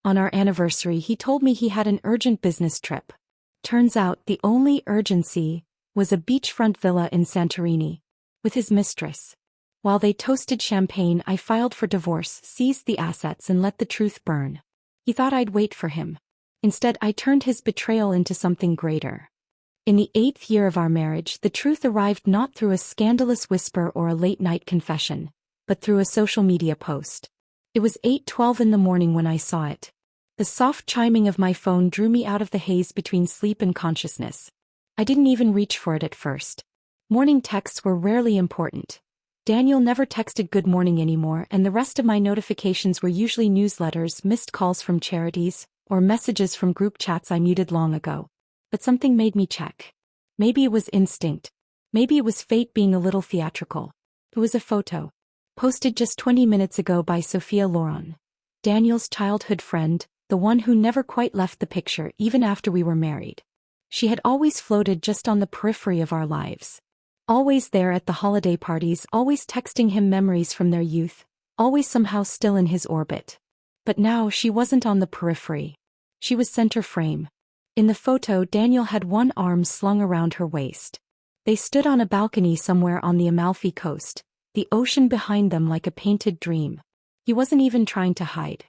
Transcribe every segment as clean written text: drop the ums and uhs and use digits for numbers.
On our anniversary, he told me he had an urgent business trip. Turns out the only urgency was a beachfront villa in Santorini with his mistress. While they toasted champagne, I filed for divorce, seized the assets, and let the truth burn. He thought I'd wait for him. Instead, I turned his betrayal into something greater. In the 8th year of our marriage, the truth arrived not through a scandalous whisper or a late-night confession, but through a social media post. It was 8:12 in the morning when I saw it. The soft chiming of my phone drew me out of the haze between sleep and consciousness. I didn't even reach for it at first. Morning texts were rarely important. Daniel never texted good morning anymore, and the rest of my notifications were usually newsletters, missed calls from charities, or messages from group chats I muted long ago. But something made me check. Maybe it was instinct. Maybe it was fate being a little theatrical. It was a photo. Posted just 20 minutes ago by Sophia, Daniel's childhood friend, the one who never quite left the picture even after we were married. She had always floated just on the periphery of our lives. Always there at the holiday parties, always texting him memories from their youth, always somehow still in his orbit. But now she wasn't on the periphery. She was center frame. In the photo, Daniel had one arm slung around her waist. They stood on a balcony somewhere on the Amalfi Coast, the ocean behind them like a painted dream. He wasn't even trying to hide.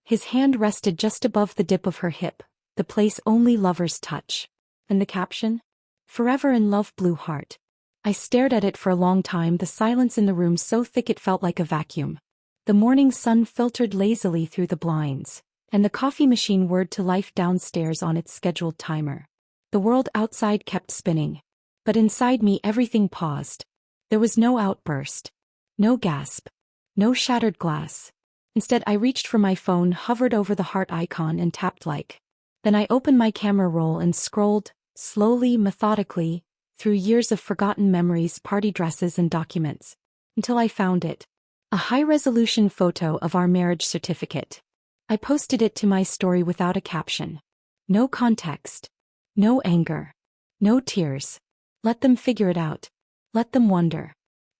His hand rested just above the dip of her hip, the place only lovers touch. And the caption? Forever in love, blue heart. I stared at it for a long time, the silence in the room so thick it felt like a vacuum. The morning sun filtered lazily through the blinds, and the coffee machine whirred to life downstairs on its scheduled timer. The world outside kept spinning. But inside me everything paused. There was no outburst. No gasp. No shattered glass. Instead, I reached for my phone, hovered over the heart icon, and tapped like. Then I opened my camera roll and scrolled, slowly, methodically, through years of forgotten memories, party dresses, and documents, until I found it. A high-resolution photo of our marriage certificate. I posted it to my story without a caption. No context. No anger. No tears. Let them figure it out. Let them wonder.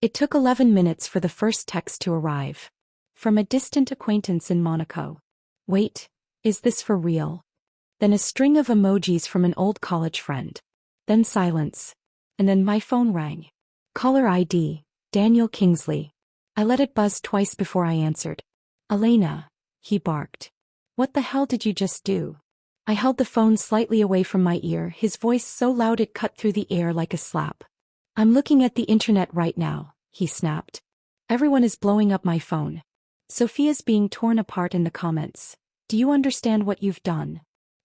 It took 11 minutes for the first text to arrive. From a distant acquaintance in Monaco. Wait, is this for real? Then a string of emojis from an old college friend. Then silence. And then my phone rang. Caller ID, Daniel Kingsley. I let it buzz twice before I answered. Elena, he barked. What the hell did you just do? I held the phone slightly away from my ear, his voice so loud it cut through the air like a slap. I'm looking at the internet right now, he snapped. Everyone is blowing up my phone. Sophia's being torn apart in the comments. Do you understand what you've done?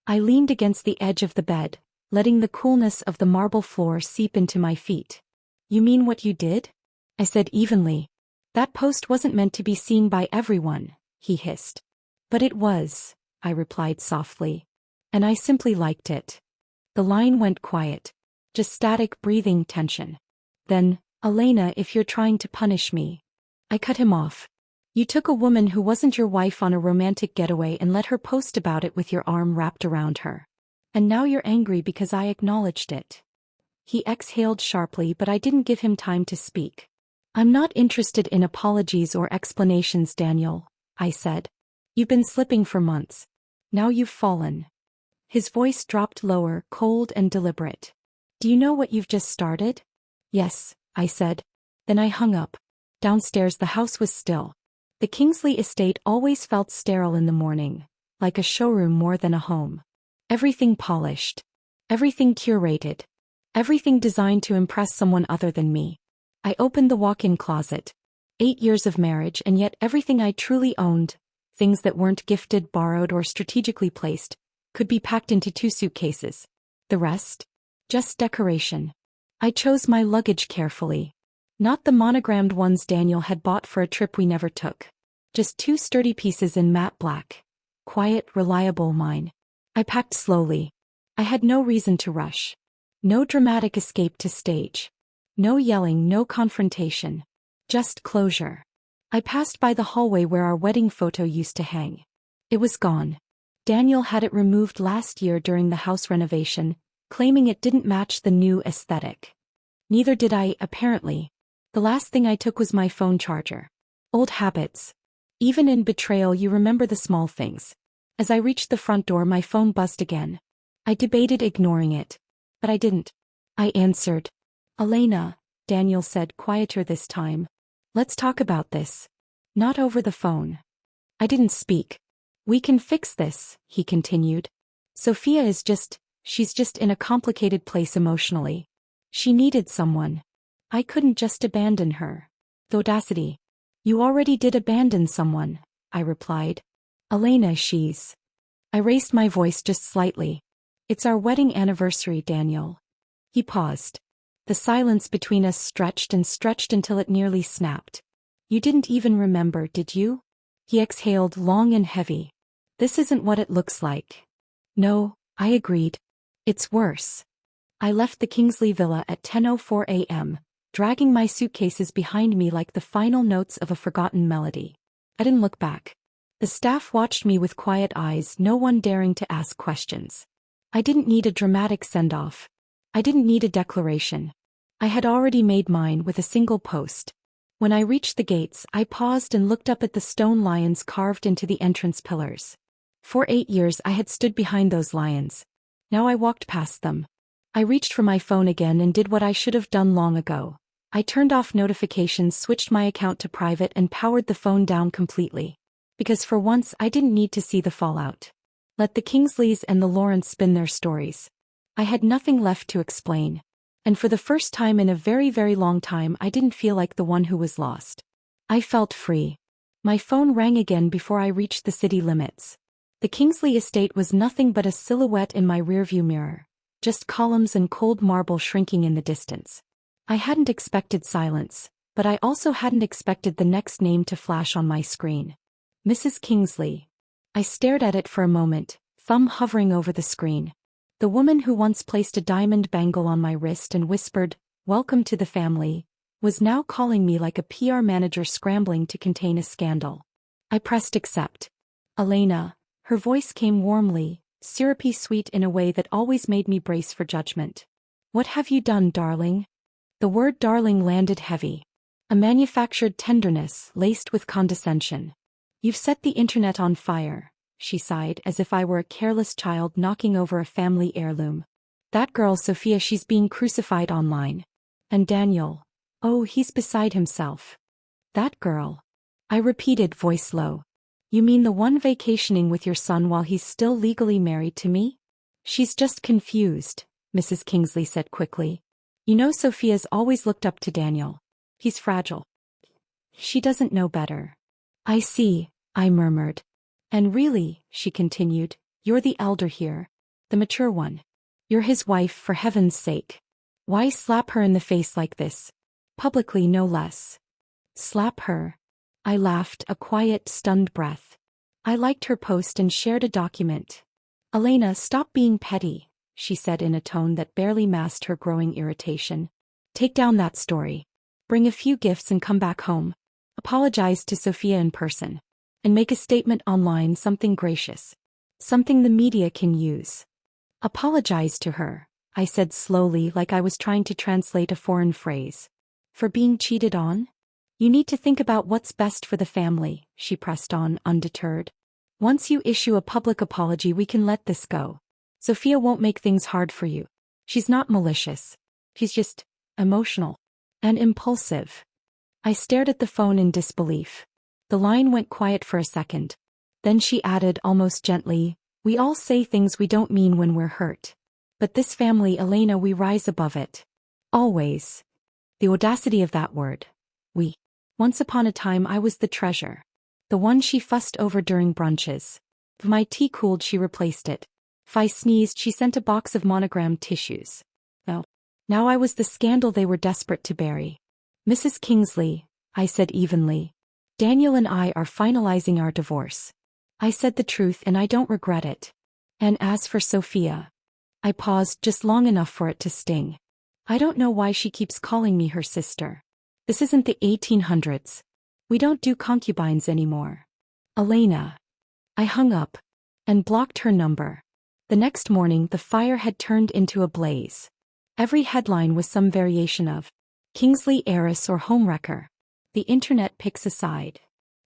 I leaned against the edge of the bed, letting the coolness of the marble floor seep into my feet. You mean what you did? I said evenly. That post wasn't meant to be seen by everyone, he hissed. But it was, I replied softly. And I simply liked it. The line went quiet. Just static breathing tension. Then, Elena, if you're trying to punish me. I cut him off. You took a woman who wasn't your wife on a romantic getaway and let her post about it with your arm wrapped around her. And now you're angry because I acknowledged it. He exhaled sharply, but I didn't give him time to speak. I'm not interested in apologies or explanations, Daniel, I said. You've been slipping for months. Now you've fallen. His voice dropped lower, cold and deliberate. Do you know what you've just started? Yes, I said. Then I hung up. Downstairs the house was still. The Kingsley estate always felt sterile in the morning, like a showroom more than a home. Everything polished. Everything curated. Everything designed to impress someone other than me. I opened the walk-in closet. 8 years of marriage, and yet everything I truly owned, things that weren't gifted, borrowed, or strategically placed, could be packed into 2 suitcases. The rest? Just decoration. I chose my luggage carefully. Not the monogrammed ones Daniel had bought for a trip we never took. Just 2 sturdy pieces in matte black. Quiet, reliable mine. I packed slowly. I had no reason to rush. No dramatic escape to stage. No yelling, no confrontation. Just closure. I passed by the hallway where our wedding photo used to hang. It was gone. Daniel had it removed last year during the house renovation, claiming it didn't match the new aesthetic. Neither did I, apparently. The last thing I took was my phone charger. Old habits. Even in betrayal, you remember the small things. As I reached the front door, my phone buzzed again. I debated ignoring it, but I didn't. I answered. Elena, Daniel said, quieter this time. Let's talk about this. Not over the phone. I didn't speak. We can fix this, he continued. Sophia she's just in a complicated place emotionally. She needed someone. I couldn't just abandon her. The audacity. You already did abandon someone, I replied. Elena, I raised my voice just slightly. It's our wedding anniversary, Daniel. He paused. The silence between us stretched and stretched until it nearly snapped. You didn't even remember, did you? He exhaled long and heavy. This isn't what it looks like. No, I agreed. It's worse. I left the Kingsley villa at 10:04 a.m., dragging my suitcases behind me like the final notes of a forgotten melody. I didn't look back. The staff watched me with quiet eyes, no one daring to ask questions. I didn't need a dramatic send-off. I didn't need a declaration. I had already made mine with a single post. When I reached the gates, I paused and looked up at the stone lions carved into the entrance pillars. For 8 years I had stood behind those lions. Now I walked past them. I reached for my phone again and did what I should have done long ago. I turned off notifications, switched my account to private, and powered the phone down completely. Because for once I didn't need to see the fallout. Let the Kingsleys and the Lawrence spin their stories. I had nothing left to explain. And for the first time in a very, very long time, I didn't feel like the one who was lost. I felt free. My phone rang again before I reached the city limits. The Kingsley estate was nothing but a silhouette in my rearview mirror, just columns and cold marble shrinking in the distance. I hadn't expected silence, but I also hadn't expected the next name to flash on my screen. Mrs. Kingsley. I stared at it for a moment, thumb hovering over the screen. The woman who once placed a diamond bangle on my wrist and whispered, "Welcome to the family," was now calling me like a PR manager scrambling to contain a scandal. I pressed accept. Elena. Her voice came warmly, syrupy sweet in a way that always made me brace for judgment. What have you done, darling? The word darling landed heavy. A manufactured tenderness laced with condescension. You've set the internet on fire, she sighed, as if I were a careless child knocking over a family heirloom. That girl Sophia, she's being crucified online. And Daniel. Oh, he's beside himself. That girl. I repeated, voice low. You mean the one vacationing with your son while he's still legally married to me? She's just confused, Mrs. Kingsley said quickly. You know, Sophia's always looked up to Daniel. He's fragile. She doesn't know better. I see, I murmured. And really, she continued, you're the elder here. The mature one. You're his wife, for heaven's sake. Why slap her in the face like this? Publicly, no less. Slap her. I laughed, a quiet, stunned breath. I liked her post and shared a document. Elena, stop being petty, she said in a tone that barely masked her growing irritation. Take down that story. Bring a few gifts and come back home. Apologize to Sophia in person. And make a statement online, something gracious. Something the media can use. Apologize to her, I said slowly, like I was trying to translate a foreign phrase. For being cheated on? You need to think about what's best for the family, she pressed on, undeterred. Once you issue a public apology, we can let this go. Sophia won't make things hard for you. She's not malicious. She's just emotional and impulsive. I stared at the phone in disbelief. The line went quiet for a second. Then she added almost gently, we all say things we don't mean when we're hurt. But this family, Elena, we rise above it. Always. The audacity of that word. We. Once upon a time I was the treasure. The one she fussed over during brunches. If my tea cooled, she replaced it. If I sneezed, she sent a box of monogrammed tissues. Oh. Now I was the scandal they were desperate to bury. Mrs. Kingsley, I said evenly. Daniel and I are finalizing our divorce. I said the truth and I don't regret it. And as for Sophia. I paused just long enough for it to sting. I don't know why she keeps calling me her sister. This isn't the 1800s. We don't do concubines anymore. Elena. I hung up and blocked her number. The next morning the fire had turned into a blaze. Every headline was some variation of Kingsley heiress or homewrecker. The internet picks a side.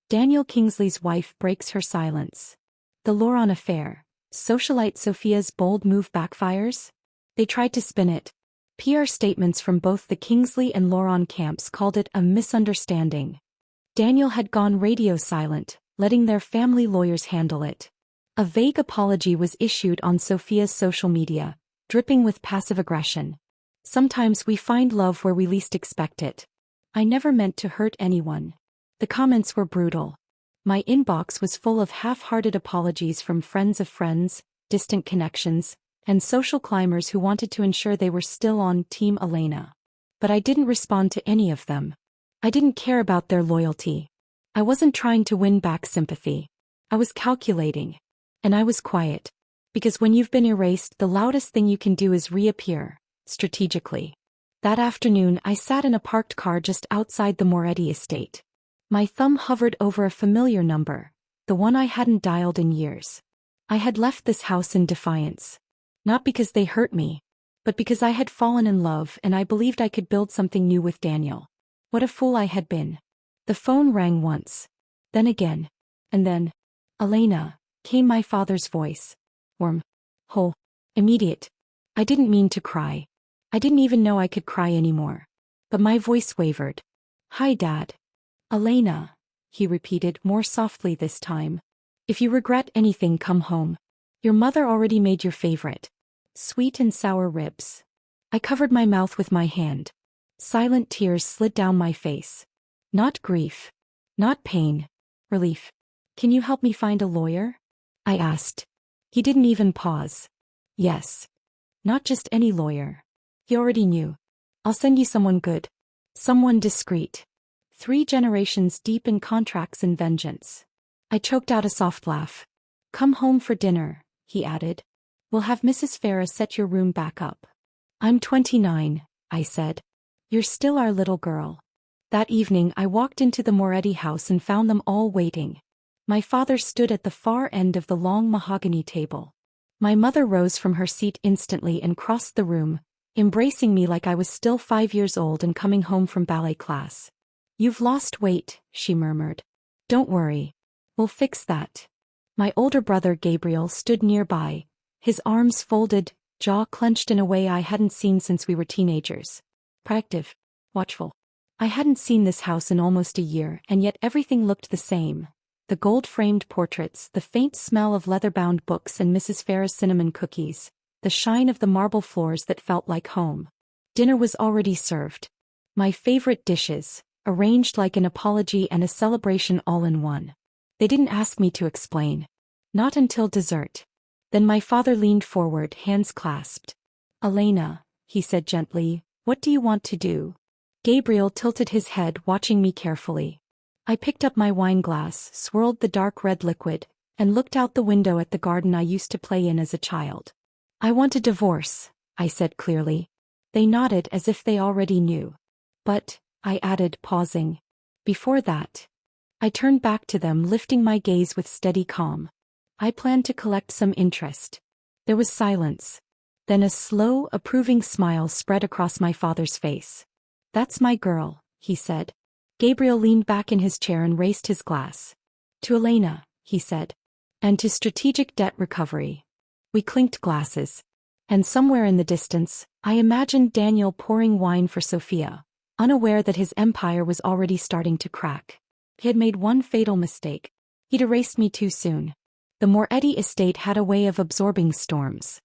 Daniel Kingsley's wife breaks her silence. The Lauron affair. Socialite Sophia's bold move backfires? They tried to spin it. PR statements from both the Kingsley and Lauron camps called it a misunderstanding. Daniel had gone radio silent, letting their family lawyers handle it. A vague apology was issued on Sophia's social media, dripping with passive aggression. Sometimes we find love where we least expect it. I never meant to hurt anyone. The comments were brutal. My inbox was full of half-hearted apologies from friends of friends, distant connections, and social climbers who wanted to ensure they were still on Team Elena. But I didn't respond to any of them. I didn't care about their loyalty. I wasn't trying to win back sympathy. I was calculating. And I was quiet. Because when you've been erased, the loudest thing you can do is reappear, strategically. That afternoon I sat in a parked car just outside the Moretti estate. My thumb hovered over a familiar number, the one I hadn't dialed in years. I had left this house in defiance. Not because they hurt me, but because I had fallen in love and I believed I could build something new with Daniel. What a fool I had been. The phone rang once. Then again. And then, Elena, came my father's voice. Warm. Whole. Immediate. I didn't mean to cry. I didn't even know I could cry anymore. But my voice wavered. Hi, Dad. Elena, he repeated more softly this time. If you regret anything, come home. Your mother already made your favorite. Sweet and sour ribs. I covered my mouth with my hand. Silent tears slid down my face. Not grief. Not pain. Relief. Can you help me find a lawyer? I asked. He didn't even pause. Yes. Not just any lawyer. He already knew. I'll send you someone good. Someone discreet. 3 generations deep in contracts and vengeance. I choked out a soft laugh. Come home for dinner, he added. We'll have Mrs. Farah set your room back up. I'm 29, I said. You're still our little girl. That evening I walked into the Moretti house and found them all waiting. My father stood at the far end of the long mahogany table. My mother rose from her seat instantly and crossed the room, embracing me like I was still 5 years old and coming home from ballet class. You've lost weight, she murmured. Don't worry. We'll fix that. My older brother Gabriel stood nearby, his arms folded, jaw clenched in a way I hadn't seen since we were teenagers. Proactive. Watchful. I hadn't seen this house in almost a year, and yet everything looked the same. The gold-framed portraits, the faint smell of leather-bound books and Mrs. Farah's cinnamon cookies, the shine of the marble floors that felt like home. Dinner was already served. My favorite dishes, arranged like an apology and a celebration all in one. They didn't ask me to explain. Not until dessert. Then my father leaned forward, hands clasped. Elena, he said gently, what do you want to do? Gabriel tilted his head, watching me carefully. I picked up my wine glass, swirled the dark red liquid, and looked out the window at the garden I used to play in as a child. I want a divorce, I said clearly. They nodded as if they already knew. But, I added, pausing. Before that. I turned back to them, lifting my gaze with steady calm. I planned to collect some interest. There was silence. Then a slow, approving smile spread across my father's face. That's my girl, he said. Gabriel leaned back in his chair and raised his glass. To Elena, he said. And to strategic debt recovery. We clinked glasses. And somewhere in the distance, I imagined Daniel pouring wine for Sophia, unaware that his empire was already starting to crack. He had made one fatal mistake. He'd erased me too soon. The Moretti estate had a way of absorbing storms.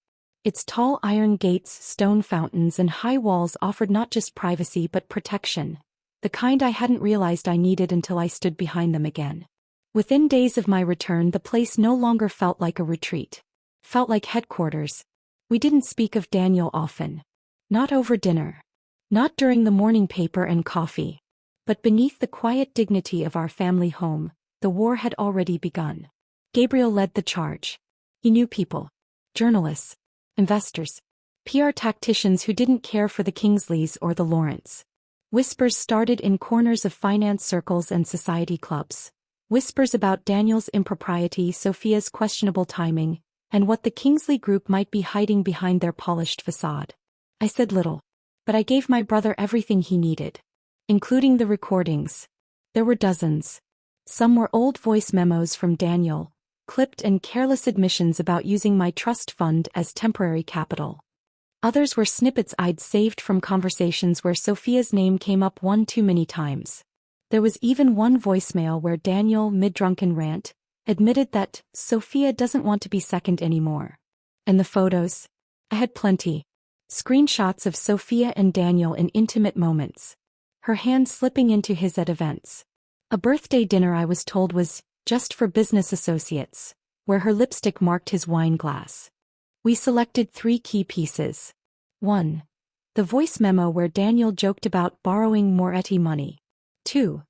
Its tall iron gates, stone fountains and high walls offered not just privacy but protection, the kind I hadn't realized I needed until I stood behind them again. Within days of my return, the place no longer felt like a retreat. Felt like headquarters. We didn't speak of Daniel often. Not over dinner. Not during the morning paper and coffee. But beneath the quiet dignity of our family home, the war had already begun. Gabriel led the charge. He knew people. Journalists. Investors. PR tacticians who didn't care for the Kingsleys or the Lawrence. Whispers started in corners of finance circles and society clubs. Whispers about Daniel's impropriety, Sophia's questionable timing, and what the Kingsley group might be hiding behind their polished facade. I said little. But I gave my brother everything he needed. Including the recordings. There were dozens. Some were old voice memos from Daniel, clipped and careless admissions about using my trust fund as temporary capital. Others were snippets I'd saved from conversations where Sophia's name came up one too many times. There was even one voicemail where Daniel, mid-drunken rant, admitted that Sophia doesn't want to be second anymore. And the photos? I had plenty. Screenshots of Sophia and Daniel in intimate moments. Her hand slipping into his at events. A birthday dinner I was told was just for business associates, where her lipstick marked his wine glass. We selected 3 key pieces. 1. The voice memo where Daniel joked about borrowing Moretti money. 2.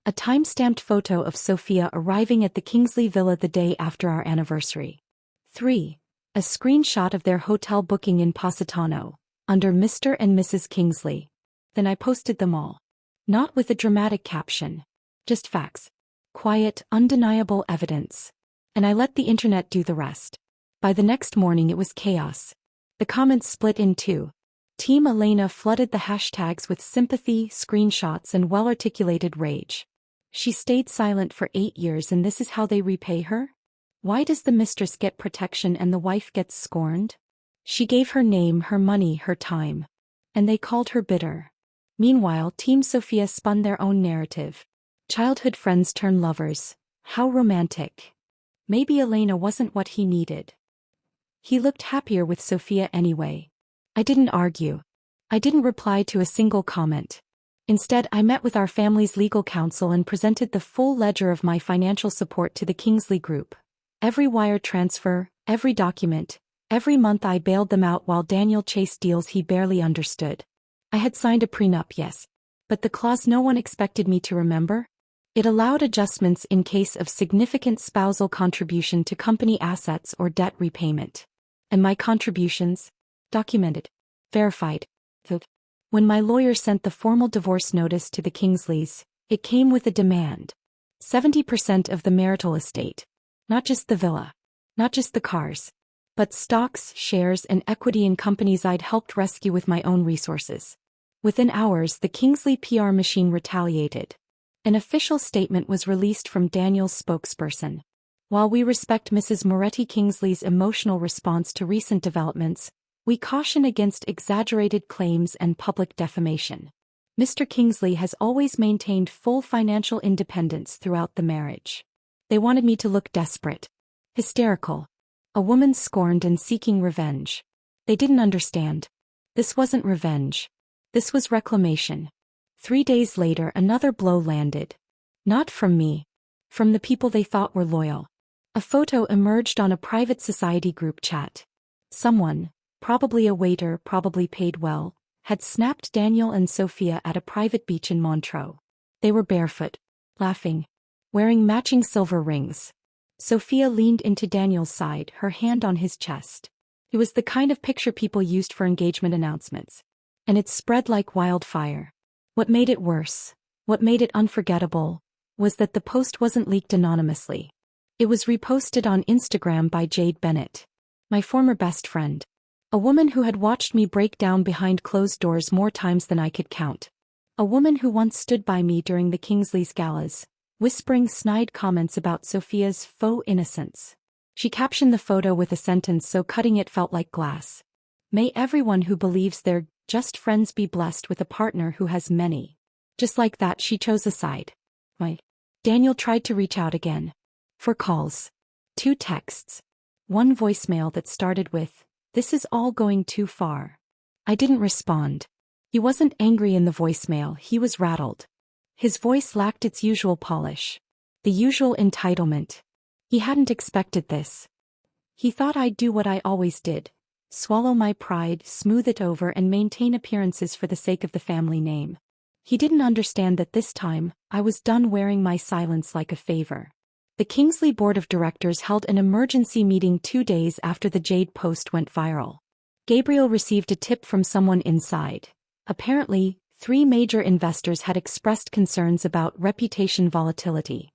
A time-stamped photo of Sophia arriving at the Kingsley Villa the day after our anniversary. 3. A screenshot of their hotel booking in Positano, under Mr. and Mrs. Kingsley. Then I posted them all. Not with a dramatic caption. Just facts. Quiet, undeniable evidence. And I let the internet do the rest. By the next morning it was chaos. The comments split in 2. Team Elena flooded the hashtags with sympathy, screenshots, and well-articulated rage. She stayed silent for 8 years and this is how they repay her? Why does the mistress get protection and the wife gets scorned? She gave her name, her money, her time. And they called her bitter. Meanwhile, Team Sophia spun their own narrative. Childhood friends turn lovers. How romantic. Maybe Elena wasn't what he needed. He looked happier with Sophia anyway. I didn't argue. I didn't reply to a single comment. Instead, I met with our family's legal counsel and presented the full ledger of my financial support to the Kingsley Group. Every wire transfer, every document, every month I bailed them out while Daniel chased deals he barely understood. I had signed a prenup, yes. But the clause no one expected me to remember? It allowed adjustments in case of significant spousal contribution to company assets or debt repayment. And my contributions? Documented. Verified. When my lawyer sent the formal divorce notice to the Kingsleys, it came with a demand. 70% of the marital estate. Not just the villa. Not just the cars. But stocks, shares, and equity in companies I'd helped rescue with my own resources. Within hours, the Kingsley PR machine retaliated. An official statement was released from Daniel's spokesperson. While we respect Mrs. Moretti Kingsley's emotional response to recent developments, we caution against exaggerated claims and public defamation. Mr. Kingsley has always maintained full financial independence throughout the marriage. They wanted me to look desperate. Hysterical. A woman scorned and seeking revenge. They didn't understand. This wasn't revenge. This was reclamation. 3 days later another blow landed. Not from me. From the people they thought were loyal. A photo emerged on a private society group chat. Someone, probably a waiter, probably paid well, had snapped Daniel and Sophia at a private beach in Montreux. They were barefoot, laughing, wearing matching silver rings. Sophia leaned into Daniel's side, her hand on his chest. It was the kind of picture people used for engagement announcements. And it spread like wildfire. What made it worse, what made it unforgettable, was that the post wasn't leaked anonymously. It was reposted on Instagram by Jade Bennett, my former best friend. A woman who had watched me break down behind closed doors more times than I could count. A woman who once stood by me during the Kingsley's galas, whispering snide comments about Sophia's faux innocence. She captioned the photo with a sentence so cutting it felt like glass. May everyone who believes they're just friends be blessed with a partner who has many. Just like that, she chose a side. Daniel tried to reach out again. For calls. 2 texts. 1 voicemail that started with, "This is all going too far." I didn't respond. He wasn't angry in the voicemail, he was rattled. His voice lacked its usual polish. The usual entitlement. He hadn't expected this. He thought I'd do what I always did. Swallow my pride, smooth it over and maintain appearances for the sake of the family name. He didn't understand that this time, I was done wearing my silence like a favor. The Kingsley Board of Directors held an emergency meeting 2 days after the Jade post went viral. Gabriel received a tip from someone inside. Apparently, 3 major investors had expressed concerns about reputation volatility.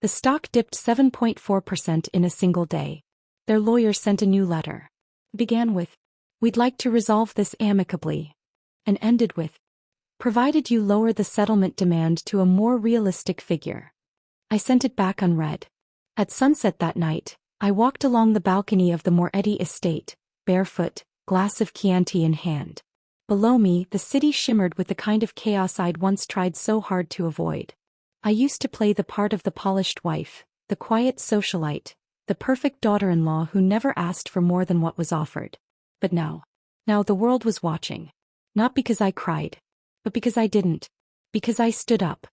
The stock dipped 7.4% in a single day. Their lawyer sent a new letter. It began with, "We'd like to resolve this amicably," and ended with, "Provided you lower the settlement demand to a more realistic figure." I sent it back unread. At sunset that night, I walked along the balcony of the Moretti estate, barefoot, glass of Chianti in hand. Below me, the city shimmered with the kind of chaos I'd once tried so hard to avoid. I used to play the part of the polished wife, the quiet socialite, the perfect daughter-in-law who never asked for more than what was offered. But now the world was watching. Not because I cried, but because I didn't. Because I stood up.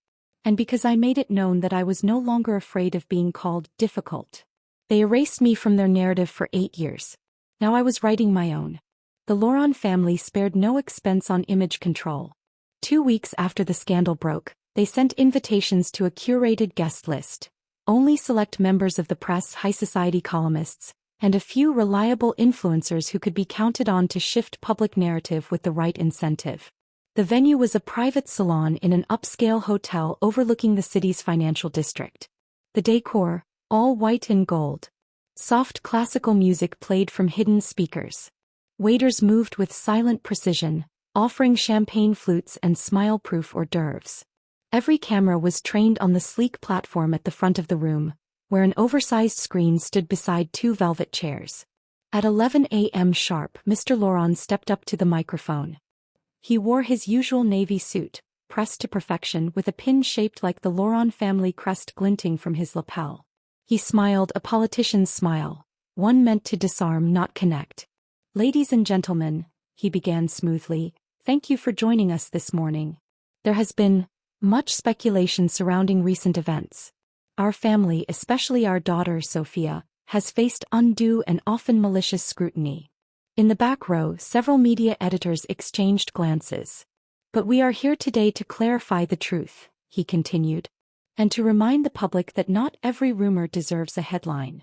And because I made it known that I was no longer afraid of being called difficult. They erased me from their narrative for 8 years. Now I was writing my own. The Loron family spared no expense on image control. 2 weeks after the scandal broke, they sent invitations to a curated guest list. Only select members of the press, high society columnists, and a few reliable influencers who could be counted on to shift public narrative with the right incentive. The venue was a private salon in an upscale hotel overlooking the city's financial district. The decor, all white and gold. Soft classical music played from hidden speakers. Waiters moved with silent precision, offering champagne flutes and smile-proof hors d'oeuvres. Every camera was trained on the sleek platform at the front of the room, where an oversized screen stood beside 2 velvet chairs. At 11 a.m. sharp, Mr. Loron stepped up to the microphone. He wore his usual navy suit, pressed to perfection with a pin shaped like the Loron family crest glinting from his lapel. He smiled a politician's smile, one meant to disarm, not connect. "Ladies and gentlemen," he began smoothly, "thank you for joining us this morning. There has been much speculation surrounding recent events. Our family, especially our daughter Sophia, has faced undue and often malicious scrutiny." In the back row, several media editors exchanged glances. "But we are here today to clarify the truth," he continued, "and to remind the public that not every rumor deserves a headline."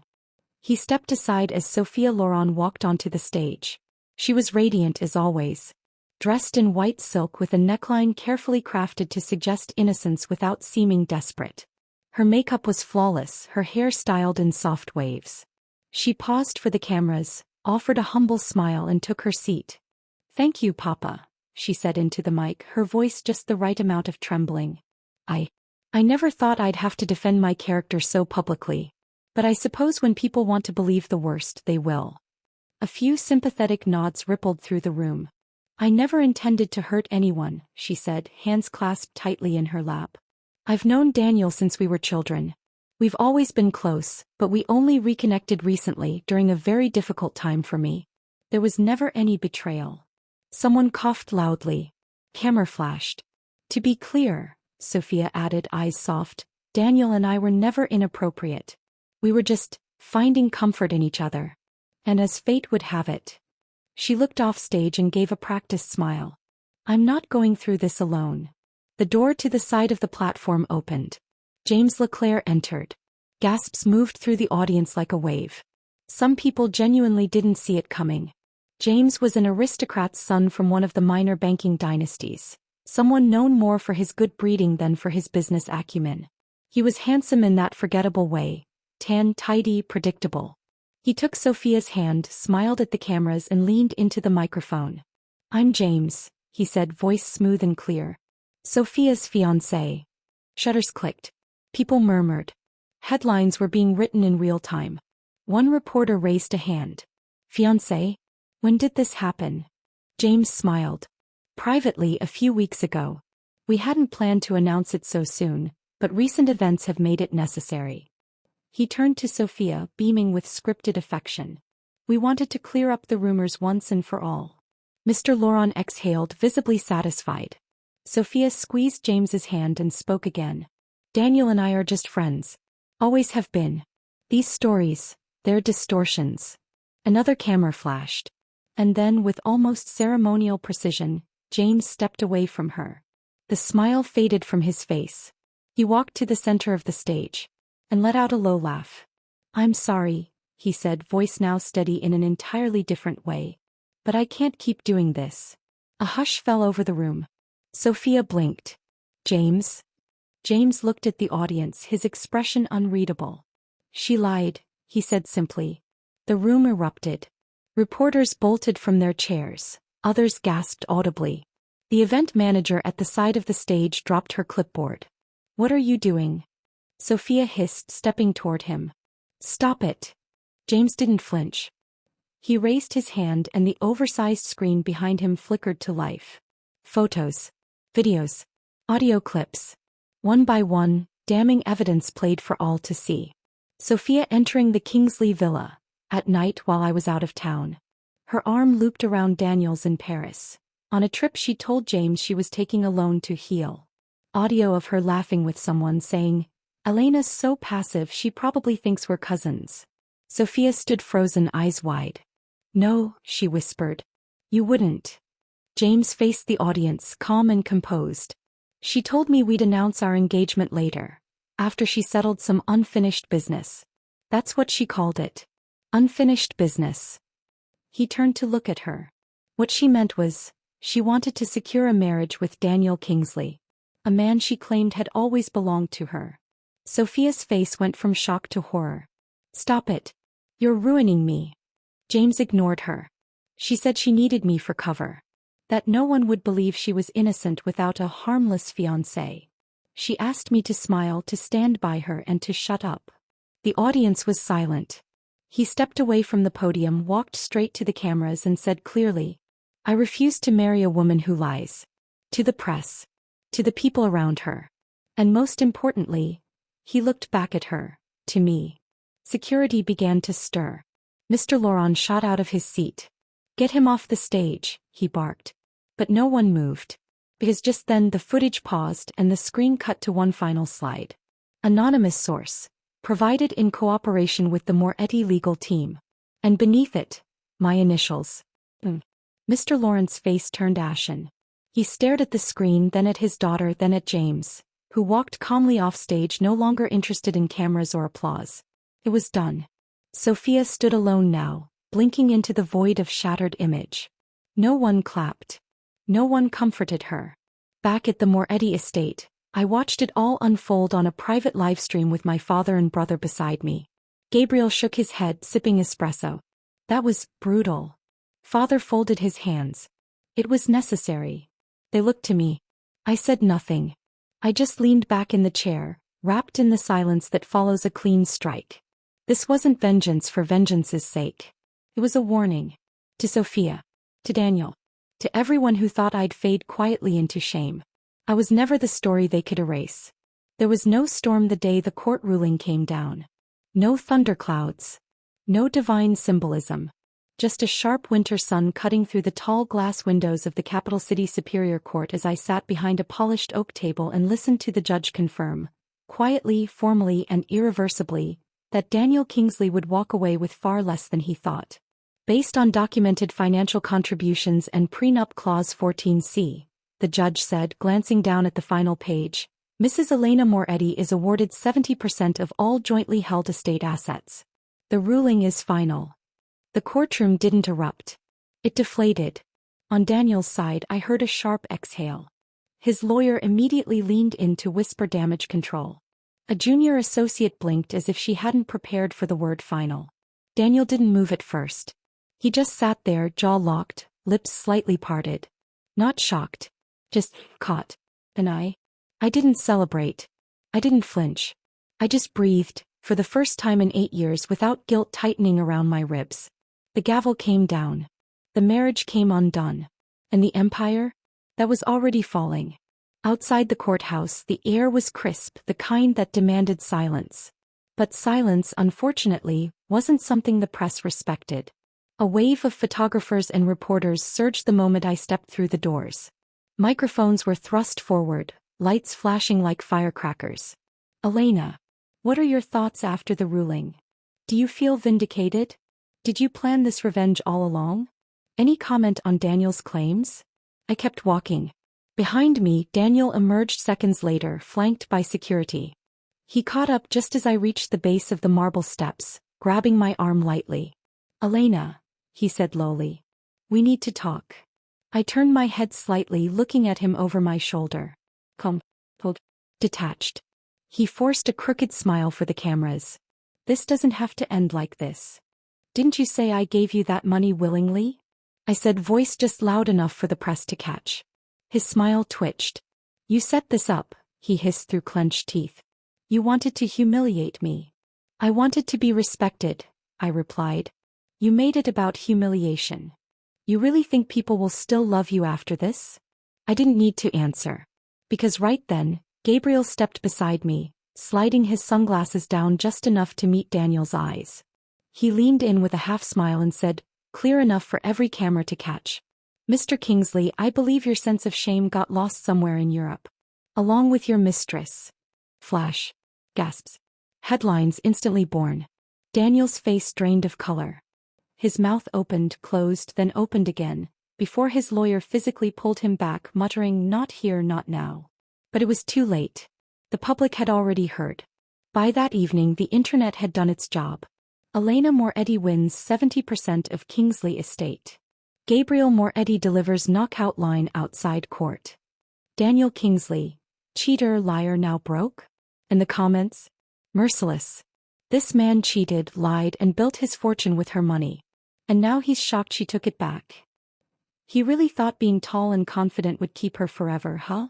He stepped aside as Sophia Loron walked onto the stage. She was radiant as always. Dressed in white silk with a neckline carefully crafted to suggest innocence without seeming desperate. Her makeup was flawless, her hair styled in soft waves. She paused for the cameras, offered a humble smile and took her seat. "Thank you, Papa," she said into the mic, her voice just the right amount of trembling. I never thought I'd have to defend my character so publicly. But I suppose when people want to believe the worst, they will." A few sympathetic nods rippled through the room. "I never intended to hurt anyone," she said, hands clasped tightly in her lap. "I've known Daniel since we were children. We've always been close, but we only reconnected recently during a very difficult time for me. There was never any betrayal." Someone coughed loudly. Camera flashed. "To be clear," Sophia added, eyes soft, "Daniel and I were never inappropriate. We were just finding comfort in each other. And as fate would have it." She looked off stage and gave a practiced smile. "I'm not going through this alone." The door to the side of the platform opened. James Leclerc entered. Gasps moved through the audience like a wave. Some people genuinely didn't see it coming. James was an aristocrat's son from one of the minor banking dynasties, someone known more for his good breeding than for his business acumen. He was handsome in that forgettable way. Tan, tidy, predictable. He took Sophia's hand, smiled at the cameras and leaned into the microphone. "I'm James," he said, voice smooth and clear. "Sophia's fiancé." Shutters clicked. People murmured. Headlines were being written in real time. One reporter raised a hand. "Fiancé? When did this happen?" James smiled. "Privately a few weeks ago. We hadn't planned to announce it so soon, but recent events have made it necessary." He turned to Sophia, beaming with scripted affection. "We wanted to clear up the rumors once and for all." Mr. Loron exhaled, visibly satisfied. Sophia squeezed James's hand and spoke again. "Daniel and I are just friends. Always have been. These stories, they're distortions." Another camera flashed. And then, with almost ceremonial precision, James stepped away from her. The smile faded from his face. He walked to the center of the stage and let out a low laugh. "I'm sorry," he said, voice now steady in an entirely different way. "But I can't keep doing this." A hush fell over the room. Sophia blinked. "James?" James looked at the audience, his expression unreadable. "She lied," he said simply. The room erupted. Reporters bolted from their chairs. Others gasped audibly. The event manager at the side of the stage dropped her clipboard. "What are you doing?" Sophia hissed, stepping toward him. "Stop it." James didn't flinch. He raised his hand and the oversized screen behind him flickered to life. Photos, videos, audio clips. One by one, damning evidence played for all to see. Sophia entering the Kingsley villa, at night while I was out of town. Her arm looped around Daniel's in Paris, on a trip she told James she was taking alone to heal. Audio of her laughing with someone saying, "Elena's so passive she probably thinks we're cousins." Sophia stood frozen, eyes wide. "No," she whispered. "You wouldn't." James faced the audience, calm and composed. "She told me we'd announce our engagement later, after she settled some unfinished business. That's what she called it. Unfinished business." He turned to look at her. What she meant was, she wanted to secure a marriage with Daniel Kingsley, a man she claimed had always belonged to her. Sophia's face went from shock to horror. "Stop it. You're ruining me." James ignored her. "She said she needed me for cover. That no one would believe she was innocent without a harmless fiancé. She asked me to smile, to stand by her and to shut up." The audience was silent. He stepped away from the podium, walked straight to the cameras and said clearly, "I refuse to marry a woman who lies. To the press. To the people around her. And most importantly," he looked back at her, "to me." Security began to stir. Mr. Laurent shot out of his seat. "Get him off the stage," he barked. But no one moved. Because just then the footage paused and the screen cut to one final slide. Anonymous source. Provided in cooperation with the Moretti legal team. And beneath it, my initials. Mr. Laurent's face turned ashen. He stared at the screen, then at his daughter, then at James, who walked calmly off stage, no longer interested in cameras or applause. It was done. Sophia stood alone now, blinking into the void of shattered image. No one clapped. No one comforted her. Back at the Moretti estate, I watched it all unfold on a private livestream with my father and brother beside me. Gabriel shook his head, sipping espresso. "That was brutal." Father folded his hands. "It was necessary." They looked to me. I said nothing. I just leaned back in the chair, wrapped in the silence that follows a clean strike. This wasn't vengeance for vengeance's sake. It was a warning. To Sophia. To Daniel. To everyone who thought I'd fade quietly into shame. I was never the story they could erase. There was no storm the day the court ruling came down. No thunderclouds. No divine symbolism. Just a sharp winter sun cutting through the tall glass windows of the capital city Superior Court as I sat behind a polished oak table and listened to the judge confirm, quietly, formally and irreversibly, that Daniel Kingsley would walk away with far less than he thought. Based on documented financial contributions and prenup clause 14C, the judge said, glancing down at the final page, Mrs. Elena Moretti is awarded 70% of all jointly held estate assets. The ruling is final. The courtroom didn't erupt. It deflated. On Daniel's side, I heard a sharp exhale. His lawyer immediately leaned in to whisper damage control. A junior associate blinked as if she hadn't prepared for the word final. Daniel didn't move at first. He just sat there, jaw locked, lips slightly parted. Not shocked. Just caught. And I didn't celebrate. I didn't flinch. I just breathed, for the first time in 8 years, without guilt tightening around my ribs. The gavel came down. The marriage came undone. And the empire? That was already falling. Outside the courthouse, the air was crisp, the kind that demanded silence. But silence, unfortunately, wasn't something the press respected. A wave of photographers and reporters surged the moment I stepped through the doors. Microphones were thrust forward, lights flashing like firecrackers. "Elena, what are your thoughts after the ruling? Do you feel vindicated? Did you plan this revenge all along? Any comment on Daniel's claims?" I kept walking. Behind me, Daniel emerged seconds later, flanked by security. He caught up just as I reached the base of the marble steps, grabbing my arm lightly. "Elena," he said lowly. "We need to talk." I turned my head slightly, looking at him over my shoulder. Detached. He forced a crooked smile for the cameras. "This doesn't have to end like this. Didn't you say I gave you that money willingly?" I said, voice just loud enough for the press to catch. His smile twitched. "You set this up," he hissed through clenched teeth. "You wanted to humiliate me. I wanted to be respected, I replied. You made it about humiliation. You really think people will still love you after this? I didn't need to answer. Because right then, Gabriel stepped beside me, sliding his sunglasses down just enough to meet Daniel's eyes. He leaned in with a half smile and said, clear enough for every camera to catch. Mr. Kingsley, I believe your sense of shame got lost somewhere in Europe. Along with your mistress. Flash. Gasps. Headlines instantly born. Daniel's face drained of color. His mouth opened, closed, then opened again, before his lawyer physically pulled him back, muttering, not here, not now. But it was too late. The public had already heard. By that evening the internet had done its job. Elena Moretti wins 70% of Kingsley estate. Gabriel Moretti delivers knockout line outside court. Daniel Kingsley, cheater, liar, now broke? In the comments, merciless. This man cheated, lied, and built his fortune with her money. And now he's shocked she took it back. He really thought being tall and confident would keep her forever, huh?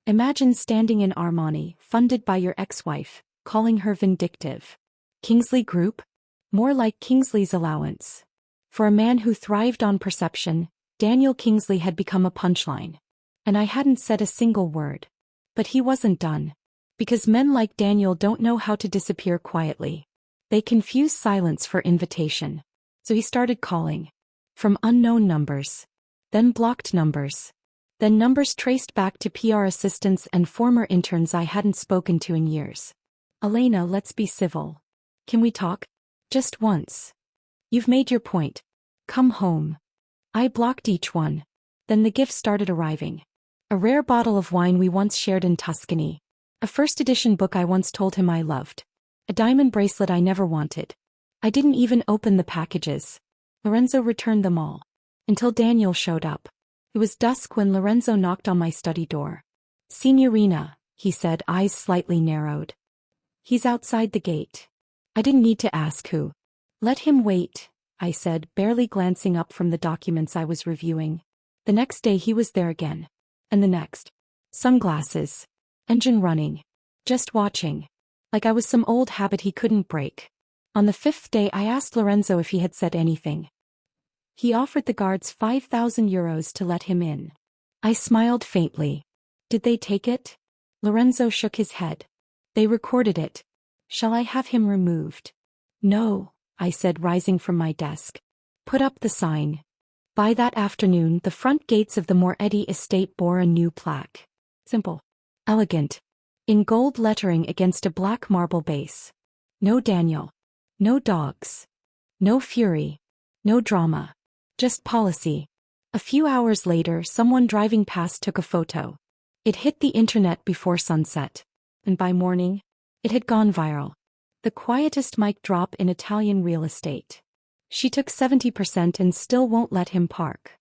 Imagine standing in Armani, funded by your ex-wife, calling her vindictive. Kingsley Group? More like Kingsley's allowance. For a man who thrived on perception, Daniel Kingsley had become a punchline. And I hadn't said a single word. But he wasn't done. Because men like Daniel don't know how to disappear quietly. They confuse silence for invitation. So he started calling. From unknown numbers. Then blocked numbers. Then numbers traced back to PR assistants and former interns I hadn't spoken to in years. Elena, let's be civil. Can we talk? Just once. You've made your point. Come home. I blocked each one. Then the gifts started arriving. A rare bottle of wine we once shared in Tuscany. A first edition book I once told him I loved. A diamond bracelet I never wanted. I didn't even open the packages. Lorenzo returned them all. Until Daniel showed up. It was dusk when Lorenzo knocked on my study door. Signorina, he said, eyes slightly narrowed. He's outside the gate. I didn't need to ask who. Let him wait, I said, barely glancing up from the documents I was reviewing. The next day he was there again. And the next. Sunglasses. Engine running. Just watching. Like I was some old habit he couldn't break. On the 5th day I asked Lorenzo if he had said anything. He offered the guards 5,000 euros to let him in. I smiled faintly. Did they take it? Lorenzo shook his head. They recorded it. Shall I have him removed? No, I said, rising from my desk. Put up the sign. By that afternoon the front gates of the Moretti estate bore a new plaque. Simple. Elegant. In gold lettering against a black marble base. No Daniel. No dogs. No fury. No drama. Just policy. A few hours later someone driving past took a photo. It hit the internet before sunset. And by morning, it had gone viral. The quietest mic drop in Italian real estate. She took 70% and still won't let him park.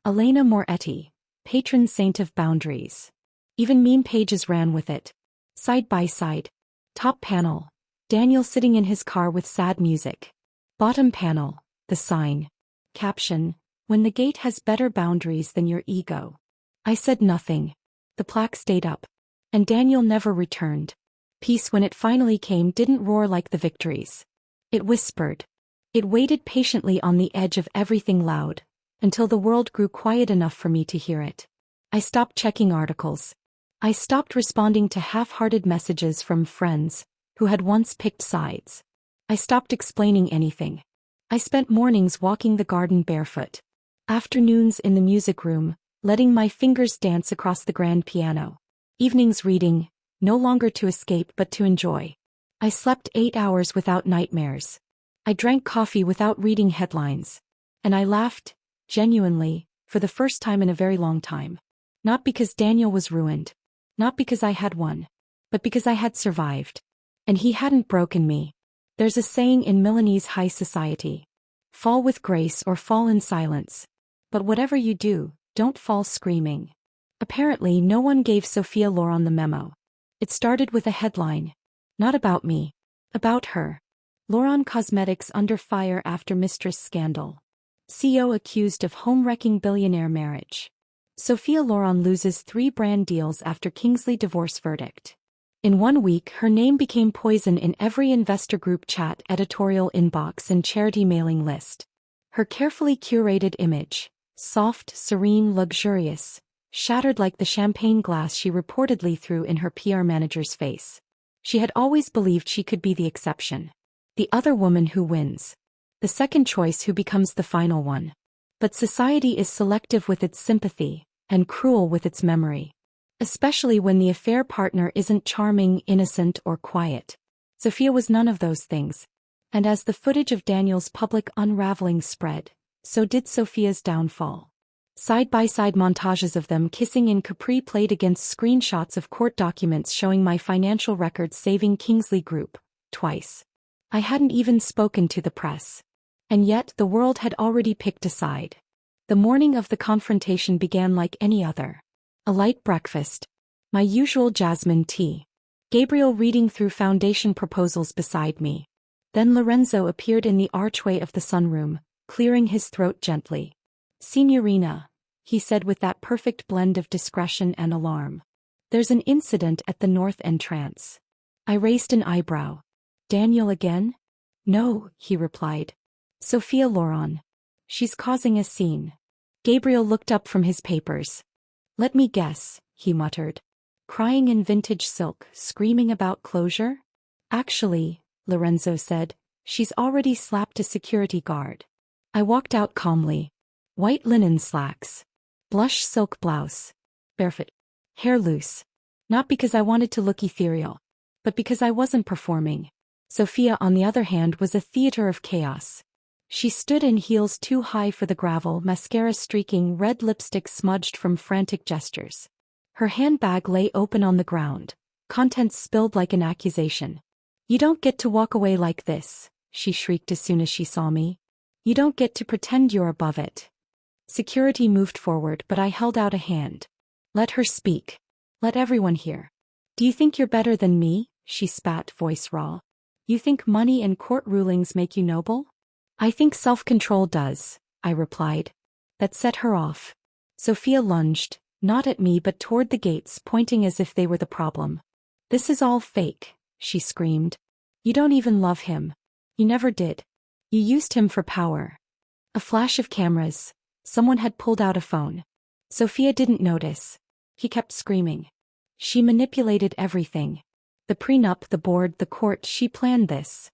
Elena Moretti, patron saint of boundaries. Even meme pages ran with it. Side by side. Top panel. Daniel sitting in his car with sad music. Bottom panel. The sign. Caption. When the gate has better boundaries than your ego. I said nothing. The plaque stayed up. And Daniel never returned. Peace, when it finally came, didn't roar like the victories. It whispered. It waited patiently on the edge of everything loud, until the world grew quiet enough for me to hear it. I stopped checking articles. I stopped responding to half-hearted messages from friends who had once picked sides. I stopped explaining anything. I spent mornings walking the garden barefoot. Afternoons in the music room, letting my fingers dance across the grand piano. Evenings reading, no longer to escape but to enjoy. I slept 8 hours without nightmares. I drank coffee without reading headlines. And I laughed, genuinely, for the first time in a very long time. Not because Daniel was ruined. Not because I had won. But because I had survived. And he hadn't broken me. There's a saying in Milanese high society. Fall with grace or fall in silence. But whatever you do, don't fall screaming. Apparently no one gave Sophia Loren the memo. It started with a headline. Not about me. About her. Loren Cosmetics under fire after Mistress scandal. CEO accused of home-wrecking billionaire marriage. Sophia Loren loses 3 brand deals after Kingsley divorce verdict. In 1 week, her name became poison in every investor group chat, editorial inbox, and charity mailing list. Her carefully curated image, soft, serene, luxurious, shattered like the champagne glass she reportedly threw in her PR manager's face. She had always believed she could be the exception. The other woman who wins. The second choice who becomes the final one. But society is selective with its sympathy, and cruel with its memory. Especially when the affair partner isn't charming, innocent, or quiet. Sophia was none of those things. And as the footage of Daniel's public unraveling spread, so did Sophia's downfall. Side-by-side montages of them kissing in Capri played against screenshots of court documents showing my financial records saving Kingsley Group, twice. I hadn't even spoken to the press. And yet the world had already picked a side. The morning of the confrontation began like any other. A light breakfast. My usual jasmine tea. Gabriel reading through foundation proposals beside me. Then Lorenzo appeared in the archway of the sunroom, clearing his throat gently. "Signorina," he said with that perfect blend of discretion and alarm. "There's an incident at the north entrance." I raised an eyebrow. "Daniel again?" "No," he replied. "Sophia Loren. She's causing a scene." Gabriel looked up from his papers. "Let me guess," he muttered. "Crying in vintage silk, screaming about closure?" "Actually," Lorenzo said, "she's already slapped a security guard." I walked out calmly. White linen slacks. Blush silk blouse. Barefoot. Hair loose. Not because I wanted to look ethereal, but because I wasn't performing. Sophia, on the other hand, was a theater of chaos. She stood in heels too high for the gravel, mascara streaking, red lipstick smudged from frantic gestures. Her handbag lay open on the ground, contents spilled like an accusation. "You don't get to walk away like this," she shrieked as soon as she saw me. "You don't get to pretend you're above it." Security moved forward, but I held out a hand. "Let her speak. Let everyone hear." "Do you think you're better than me?" she spat, voice raw. "You think money and court rulings make you noble?" "I think self-control does," I replied. That set her off. Sophia lunged, not at me but toward the gates, pointing as if they were the problem. "This is all fake," she screamed. "You don't even love him. You never did. You used him for power." A flash of cameras. Someone had pulled out a phone. Sophia didn't notice. He kept screaming. She manipulated everything. The prenup, the board, the court, she planned this.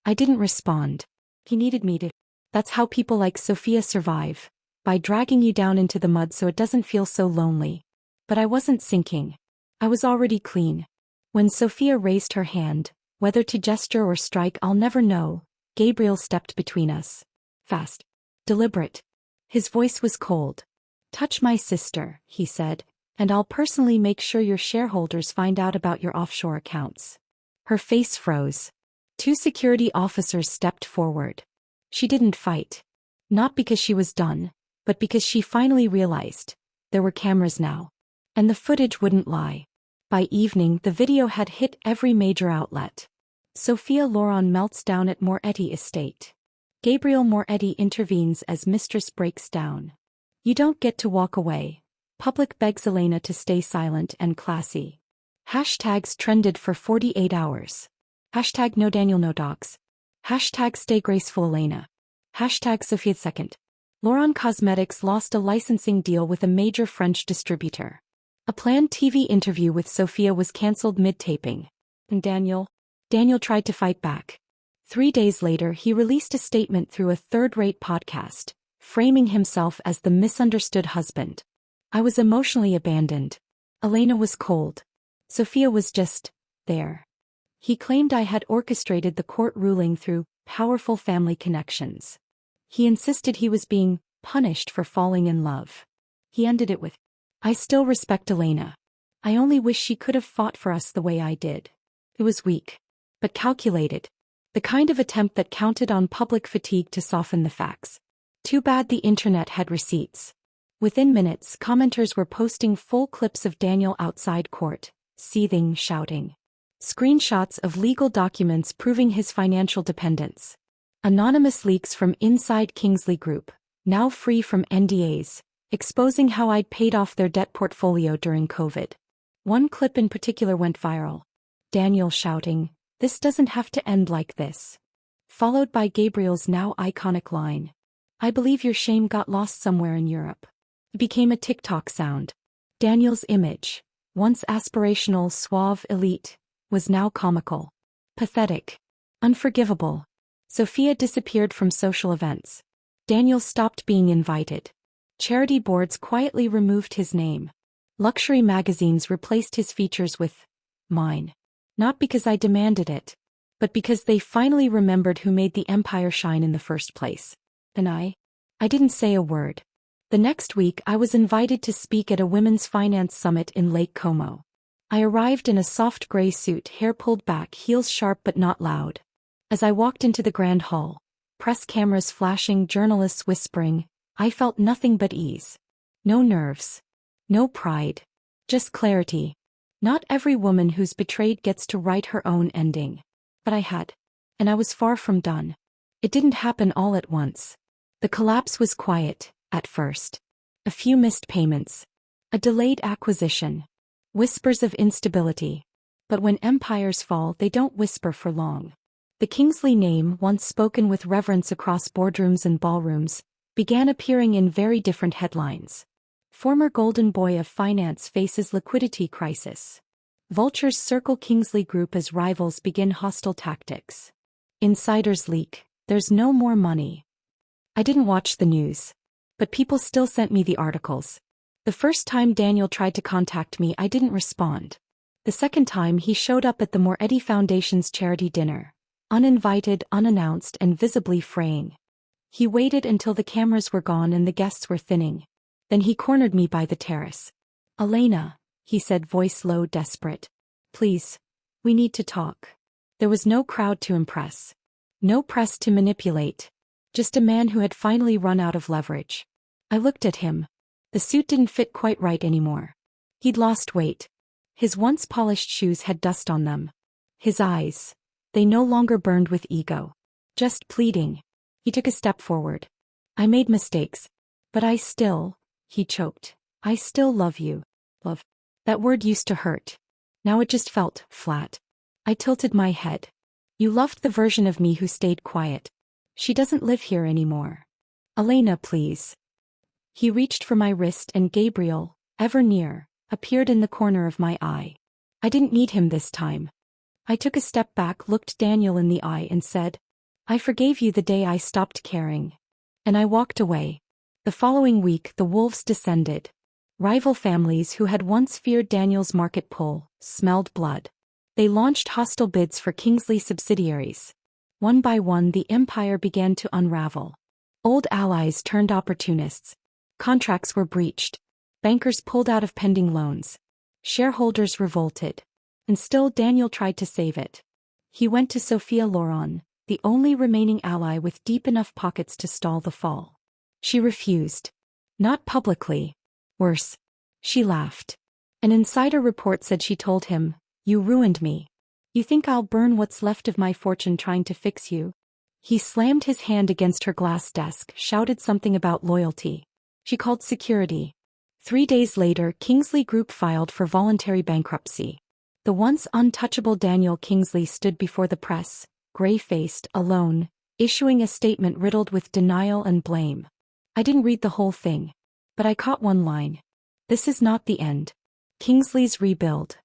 I didn't respond. He needed me to. That's how people like Sophia survive. By dragging you down into the mud so it doesn't feel so lonely. But I wasn't sinking. I was already clean. When Sophia raised her hand, whether to gesture or strike I'll never know, Gabriel stepped between us. Fast. Deliberate. His voice was cold. "Touch my sister," he said, "and I'll personally make sure your shareholders find out about your offshore accounts." Her face froze. 2 security officers stepped forward. She didn't fight. Not because she was done, but because she finally realized there were cameras now. And the footage wouldn't lie. By evening, the video had hit every major outlet. Sophia Loren melts down at Moretti estate. Gabriel Moretti intervenes as Mistress breaks down. "You don't get to walk away." Public begs Elena to stay silent and classy. Hashtags trended for 48 hours. Hashtag no Daniel no dogs. Hashtag stay graceful Elena. Hashtag Sophia second. Loren Cosmetics lost a licensing deal with a major French distributor. A planned TV interview with Sophia was cancelled mid-taping. And Daniel tried to fight back. 3 days later he released a statement through a third-rate podcast, framing himself as the misunderstood husband. I was emotionally abandoned. Elena was cold. Sophia was just there. He claimed I had orchestrated the court ruling through powerful family connections. He insisted he was being punished for falling in love. He ended it with, "I still respect Elena. I only wish she could have fought for us the way I did." It was weak, but calculated. The kind of attempt that counted on public fatigue to soften the facts. Too bad the internet had receipts. Within minutes, commenters were posting full clips of Daniel outside court, seething, shouting. Screenshots of legal documents proving his financial dependence. Anonymous leaks from inside Kingsley Group, now free from NDAs, exposing how I'd paid off their debt portfolio during COVID. One clip in particular went viral. Daniel shouting, "This doesn't have to end like this." Followed by Gabriel's now iconic line, "I believe your shame got lost somewhere in Europe." It became a TikTok sound. Daniel's image, once aspirational, suave, elite, was now comical. Pathetic. Unforgivable. Sophia disappeared from social events. Daniel stopped being invited. Charity boards quietly removed his name. Luxury magazines replaced his features with mine. Not because I demanded it, but because they finally remembered who made the empire shine in the first place. And I didn't say a word. The next week I was invited to speak at a women's finance summit in Lake Como. I arrived in a soft gray suit, hair pulled back, heels sharp but not loud. As I walked into the grand hall, press cameras flashing, journalists whispering, I felt nothing but ease. No nerves. No pride. Just clarity. Not every woman who's betrayed gets to write her own ending. But I had. And I was far from done. It didn't happen all at once. The collapse was quiet, at first. A few missed payments. A delayed acquisition. Whispers of instability. But when empires fall, they don't whisper for long. The Kingsley name, once spoken with reverence across boardrooms and ballrooms, began appearing in very different headlines. Former golden boy of finance faces liquidity crisis. Vultures circle Kingsley Group as rivals begin hostile tactics. Insiders leak, there's no more money. I didn't watch the news. But people still sent me the articles. The first time Daniel tried to contact me, I didn't respond. The second time he showed up at the Moretti Foundation's charity dinner. Uninvited, unannounced, and visibly fraying. He waited until the cameras were gone and the guests were thinning. Then he cornered me by the terrace. "Elena," he said, voice low, desperate. "Please. We need to talk." There was no crowd to impress. No press to manipulate. Just a man who had finally run out of leverage. I looked at him. The suit didn't fit quite right anymore. He'd lost weight. His once polished shoes had dust on them. His eyes. They no longer burned with ego. Just pleading. He took a step forward. "I made mistakes. But I still," he choked. "I still love you." Love. That word used to hurt. Now it just felt flat. I tilted my head. "You loved the version of me who stayed quiet. She doesn't live here anymore. Elena, please." He reached for my wrist and Gabriel, ever near, appeared in the corner of my eye. I didn't need him this time. I took a step back, looked Daniel in the eye and said, "I forgave you the day I stopped caring." And I walked away. The following week the wolves descended. Rival families who had once feared Daniel's market pull, smelled blood. They launched hostile bids for Kingsley subsidiaries. One by one the empire began to unravel. Old allies turned opportunists. Contracts were breached. Bankers pulled out of pending loans. Shareholders revolted. And still Daniel tried to save it. He went to Sophia Loren, the only remaining ally with deep enough pockets to stall the fall. She refused. Not publicly. Worse. She laughed. An insider report said she told him, "You ruined me. You think I'll burn what's left of my fortune trying to fix you?" He slammed his hand against her glass desk, shouted something about loyalty. She called security. 3 days later, Kingsley Group filed for voluntary bankruptcy. The once untouchable Daniel Kingsley stood before the press, gray-faced, alone, issuing a statement riddled with denial and blame. I didn't read the whole thing. But I caught one line. "This is not the end. Kingsley's rebuild."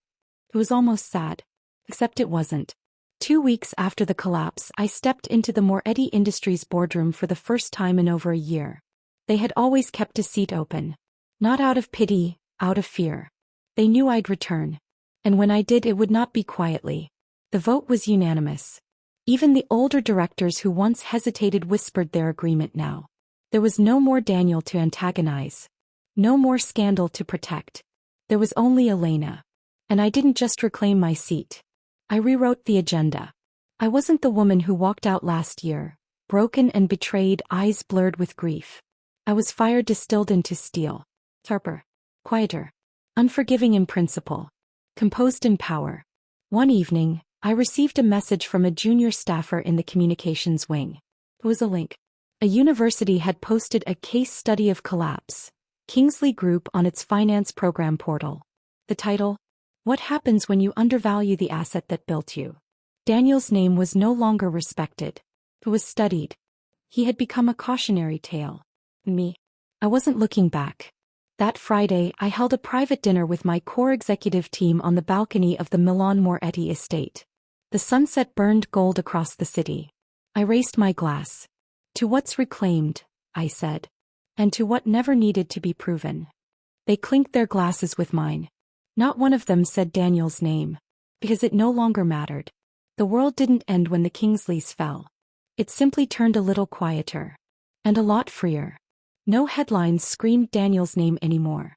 It was almost sad. Except it wasn't. 2 weeks after the collapse, I stepped into the Moretti Industries boardroom for the first time in over a year. They had always kept a seat open. Not out of pity, out of fear. They knew I'd return. And when I did, it would not be quietly. The vote was unanimous. Even the older directors who once hesitated whispered their agreement now. There was no more Daniel to antagonize. No more scandal to protect. There was only Elena. And I didn't just reclaim my seat. I rewrote the agenda. I wasn't the woman who walked out last year, broken and betrayed, eyes blurred with grief. I was fire distilled into steel. Sharper. Quieter. Unforgiving in principle. Composed in power. One evening, I received a message from a junior staffer in the communications wing. It was a link. A university had posted a case study of collapse, Kingsley Group, on its finance program portal. The title? What happens when you undervalue the asset that built you? Daniel's name was no longer respected. It was studied. He had become a cautionary tale. Me? I wasn't looking back. That Friday, I held a private dinner with my core executive team on the balcony of the Milan Moretti estate. The sunset burned gold across the city. I raised my glass. To what's reclaimed, I said. And to what never needed to be proven. They clinked their glasses with mine. Not one of them said Daniel's name. Because it no longer mattered. The world didn't end when the Kingsleys fell. It simply turned a little quieter. And a lot freer. No headlines screamed Daniel's name anymore.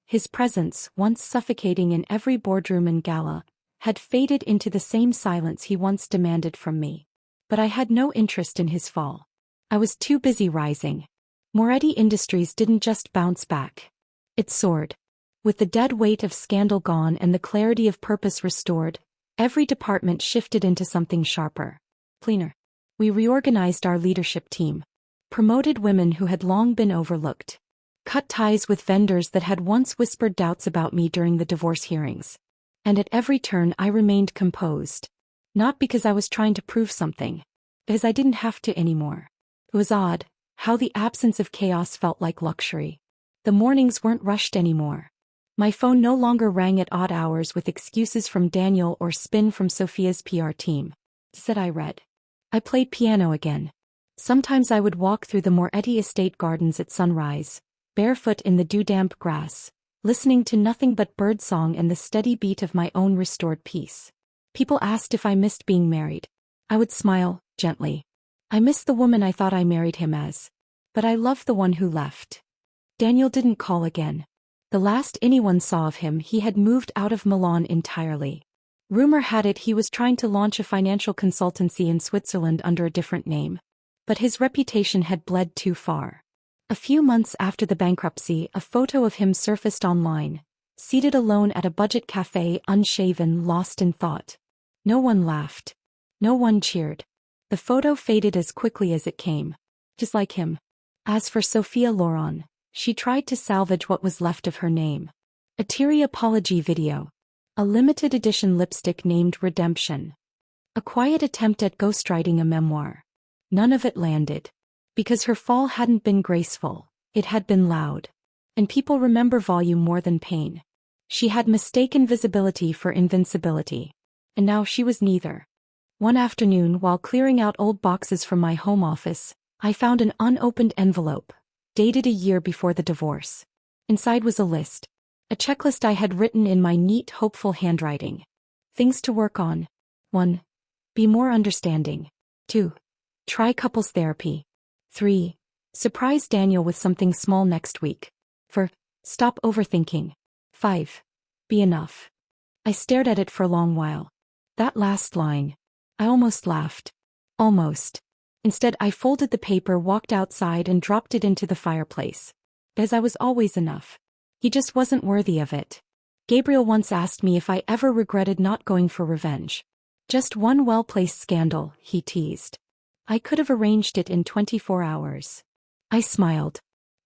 His presence, once suffocating in every boardroom and gala, had faded into the same silence he once demanded from me. But I had no interest in his fall. I was too busy rising. Moretti Industries didn't just bounce back. It soared. With the dead weight of scandal gone and the clarity of purpose restored, every department shifted into something sharper, cleaner. We reorganized our leadership team. Promoted women who had long been overlooked. Cut ties with vendors that had once whispered doubts about me during the divorce hearings. And at every turn I remained composed. Not because I was trying to prove something. Because I didn't have to anymore. It was odd, how the absence of chaos felt like luxury. The mornings weren't rushed anymore. My phone no longer rang at odd hours with excuses from Daniel or spin from Sophia's PR team. Said I read. I played piano again. Sometimes I would walk through the Moretti estate gardens at sunrise, barefoot in the dew-damp grass, listening to nothing but birdsong and the steady beat of my own restored peace. People asked if I missed being married. I would smile, gently. I missed the woman I thought I married him as. But I loved the one who left. Daniel didn't call again. The last anyone saw of him, he had moved out of Milan entirely. Rumor had it he was trying to launch a financial consultancy in Switzerland under a different name. But his reputation had bled too far. A few months after the bankruptcy, a photo of him surfaced online, seated alone at a budget cafe, unshaven, lost in thought. No one laughed. No one cheered. The photo faded as quickly as it came. Just like him. As for Sophia Loren, she tried to salvage what was left of her name. A teary apology video. A limited edition lipstick named Redemption. A quiet attempt at ghostwriting a memoir. None of it landed. Because her fall hadn't been graceful, it had been loud. And people remember volume more than pain. She had mistaken visibility for invincibility. And now she was neither. One afternoon, while clearing out old boxes from my home office, I found an unopened envelope, dated a year before the divorce. Inside was a list. A checklist I had written in my neat, hopeful handwriting. Things to work on. 1. Be more understanding. 2. Try couples therapy. 3. Surprise Daniel with something small next week. 4. Stop overthinking. 5. Be enough. I stared at it for a long while. That last line. I almost laughed. Almost. Instead, I folded the paper, walked outside, and dropped it into the fireplace. As I was always enough. He just wasn't worthy of it. Gabriel once asked me if I ever regretted not going for revenge. Just one well-placed scandal, he teased. I could have arranged it in 24 hours. I smiled.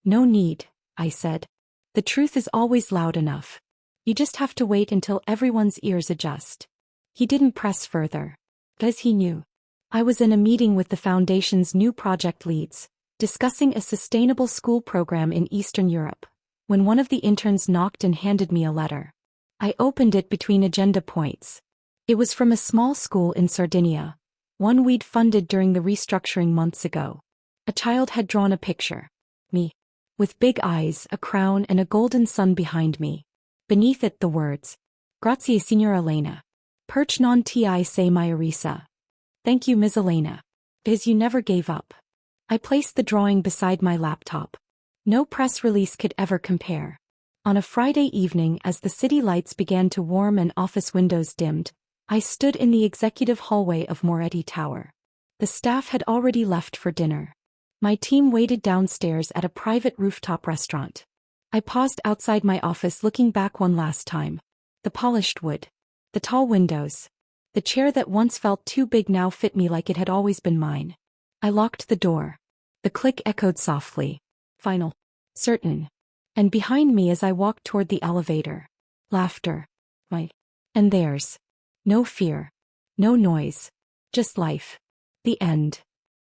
No need, I said. The truth is always loud enough. You just have to wait until everyone's ears adjust. He didn't press further. Because he knew. I was in a meeting with the Foundation's new project leads, discussing a sustainable school program in Eastern Europe, when one of the interns knocked and handed me a letter. I opened it between agenda points. It was from a small school in Sardinia, one we'd funded during the restructuring months ago. A child had drawn a picture. Me. With big eyes, a crown, and a golden sun behind me. Beneath it the words, Grazie signora Elena. Perch non ti sei mai risa. Thank you, Ms. Elena. Because you never gave up. I placed the drawing beside my laptop. No press release could ever compare. On a Friday evening, as the city lights began to warm and office windows dimmed, I stood in the executive hallway of Moretti Tower. The staff had already left for dinner. My team waited downstairs at a private rooftop restaurant. I paused outside my office, looking back one last time. The polished wood. The tall windows. The chair that once felt too big now fit me like it had always been mine. I locked the door. The click echoed softly. Final. Certain. And behind me as I walked toward the elevator. Laughter. Right. And theirs. No fear. No noise. Just life. The end.